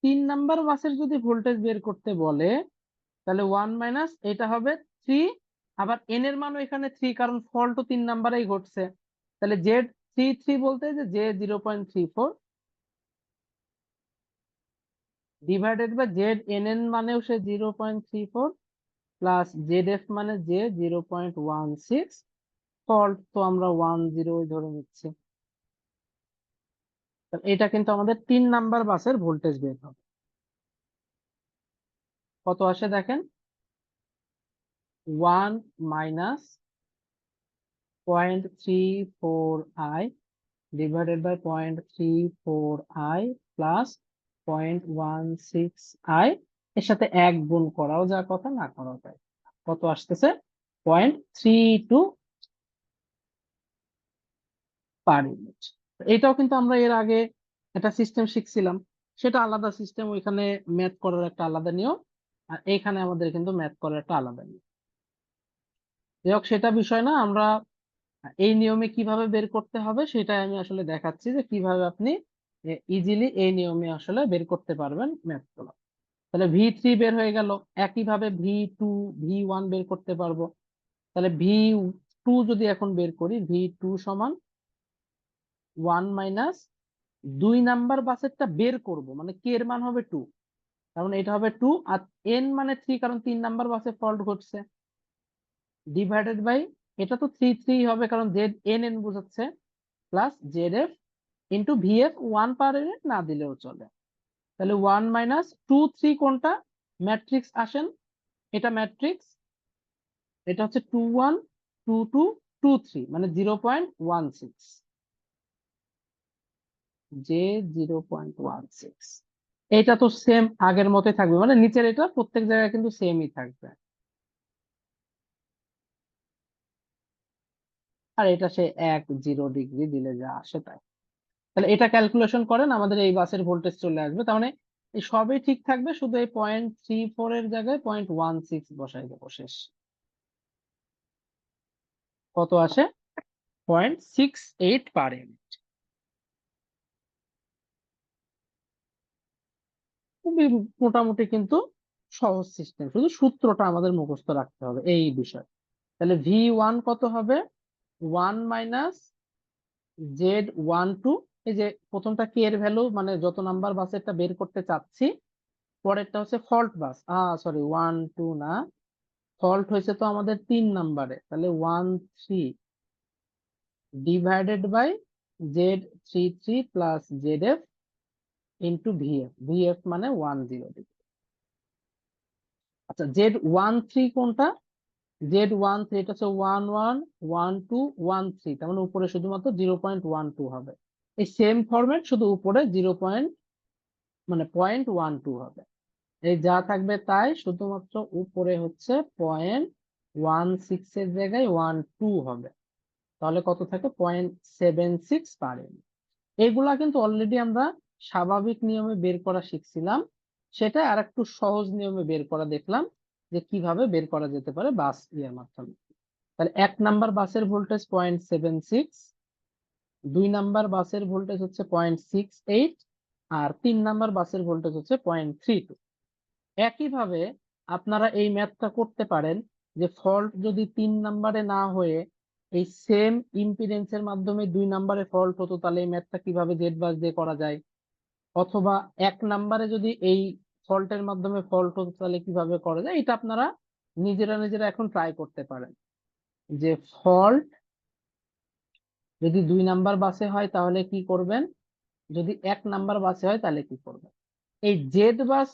3 নাম্বার বাসের যদি ভোল্টেজ বের করতে বলে, তাহলে 1 - এটা হবে 3, আবার এন এর মানও এখানে 3, কারণ ফল্ট 3 নাম্বারেই ঘটছে। তাহলে Z33 বলতে যে J0.34 ZNN মানেও সে 0.34 প্লাস ZF মানে যে 0.16, ফল্ট তো আমরা 10 ধরে নিচ্ছি। এটা কিন্তু আমাদের 3 নাম্বার বাসের ভোল্টেজ বের হবে। কত আসে দেখেন, 1 - 0.34i divided by 0.34i plus 0.16i, এর সাথে 1 গুণ করাও যা কথা, না করাও যায়। কত আসতেছে? 0.32 পার ইউনিট। এটাও কিন্তু আমরা এর আগে একটা সিস্টেম শিখছিলাম, সেটা আলাদা সিস্টেম, ওইখানে ম্যাথ করার একটা আলাদা নিয়ম, আর এইখানে আমাদের কিন্তু ম্যাথ করার একটা আলাদা নিয়ম। যাই হোক, সেটা বিষয় না, আমরা এই নিয়মে কিভাবে বের করতে হবে সেটাই আমি আসলে দেখাচ্ছি, যে কিভাবে আপনি ইজিলি এই নিয়মে আসলে বের করতে পারবেন ম্যাথ গুলো। তাহলে V3 বের হয়ে গেল, একইভাবে V2 V1 বের করতে পারবো। তাহলে V2 যদি এখন বের করি, V2 সমান 1 মাইনাস 2 নাম্বার বাসেরটা বের করব, মানে কে এর মান হবে 2, তার মানে এটা হবে 2, আর n মানে 3 কারণ 3 নাম্বার বাসে ফল্ট ঘটছে, ডিভাইডেড বাই, এটা তো 3 3 হবে কারণ জেড এন এন বোঝাচ্ছে, plus Z F into VF 1 পারে না দিলেও চলে। তাহলে 1 মাইনাস 2 3 কোনটা, ম্যাট্রিক্স আসেন, এটা ম্যাট্রিক্স, এটা হচ্ছে 2 1 2 2 2 3 মানে 0.16, যে 0.16, এটা তো সেম আগের মতোই থাকবে, মানে নিচের এটা প্রত্যেক জায়গায় কিন্তু সেমই থাকবে, আর এটা সে 1 0 ডিগ্রি দিলে যা আসে তাই। তাহলে এটা ক্যালকুলেশন করেন, আমাদের এই বাসের ভোল্টেজ চলে আসবে, তার মানে এই সবই ঠিক থাকবে, শুধু এই 0.34 এর জায়গায় 0.16 বসাই দেবো, শেষ। কত আসে? 0.68 পার ইউনিট। খুবই মোটামুটি কিন্তু সহজ সিস্টেম, শুধু সূত্রটা আমাদের মুখস্থ রাখতে হবে এই বিষয়। তাহলে V1 কত হবে? 1 মাইনাস Z12, এই যে প্রথমটা কে এর ভ্যালু, মানে যত নাম্বার বাসেরটা বের করতে চাচ্ছি, পরেরটা হচ্ছে ফল্ট বাস, সরি 1 2 না, ফল্ট হয়েছে তো আমাদের 3 নাম্বারে, তাহলে 1 3 ডিভাইডেড বাই Z33 প্লাস ZF ইন্টু VF, VF মানে 10 ডিগ্রি। আচ্ছা Z13 কোনটা? Z13 এটা হচ্ছে 1 1 1 2 1 3, তার মানে উপরে শুধুমাত্র 0.12 হবে, এই সেম ফরম্যাট, শুধু উপরে 0.12 হবে, এই যা থাকবে তাই, শুধুমাত্র উপরে হচ্ছে 0.16 এর জায়গায় 12 হবে, তাহলে কত থাকে? 0.76 পার ইউনিট। এগুলা কিন্তু অলরেডি আমরা স্বাভাবিক নিয়মে বের করা শিখছিলাম, সেটা আর একটু সহজ নিয়মে বের করা দেখলাম যে কিভাবে বের করা যেতে পারে বাস ইয়ের মাধ্যমে। তাহলে 1 নাম্বার বাসের ভোল্টেজ 0.76, 2 নাম্বার বাসের ভোল্টেজ হচ্ছে 0.68, আর 3 নাম্বার বাসের ভোল্টেজ হচ্ছে 0.32। একইভাবে আপনারা এই ম্যাথটা করতে পারেন যে ফল্ট যদি 3 নাম্বারে না হয়ে এই সেম ইম্পিডেন্সের মাধ্যমে 2 নাম্বারে ফল্ট হতো, তাহলে এই ম্যাথটা কিভাবে জেড বাস দিয়ে করা যায়, অথবা 1 নাম্বারে যদি এই ফল্টের মাধ্যমে ফল্ট হতো তাহলে কিভাবে করা যায়, এটা আপনারা নিজেরা নিজেরা এখন ট্রাই করতে পারেন, যে ফল্ট যদি 2 নাম্বার বাসে হয় তাহলে কি করবেন, যদি 1 নাম্বার বাসে হয় তাহলে কি করবেন। এই জেড বাস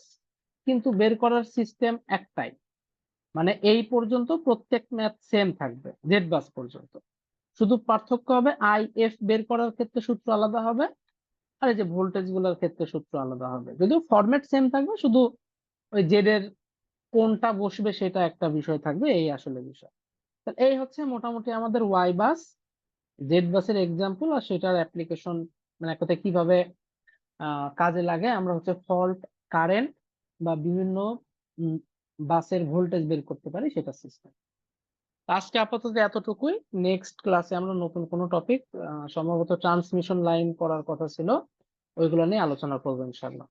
কিন্তু বের করার সিস্টেম একটাই, মানে এই পর্যন্ত প্রত্যেক ম্যাথ সেম থাকবে জেড বাস পর্যন্ত, শুধু পার্থক্য হবে আই এফ বের করার ক্ষেত্রে সূত্র আলাদা হবে, আর এই যে ভোল্টেজ গুলোর ক্ষেত্রে সূত্র আলাদা হবে, যদিও ফরম্যাট সেম থাকবে, শুধু ওই জেড এর কোনটা বসবে সেটা একটা বিষয় থাকবে, এই আসলে বিষয়। তাহলে এই হচ্ছে মোটামুটি আমাদের ওয়াই বাস জেড বাসের এক্সাম্পল, আর সেটার অ্যাপ্লিকেশন, মানে এক কথায় কিভাবে কাজে লাগে, আমরা হচ্ছে ফল্ট কারেন্ট বা বিভিন্ন বাসের ভোল্টেজ বের করতে পারি সেটা সিস্টেম। আজকে আপাতত এতটুকুই, নেক্সট ক্লাসে আমরা নতুন কোনো টপিক, সম্ভবত ট্রান্সমিশন লাইন করার কথা ছিল, ওইগুলো নিয়ে আলোচনা করবো ইনশাল্লাহ।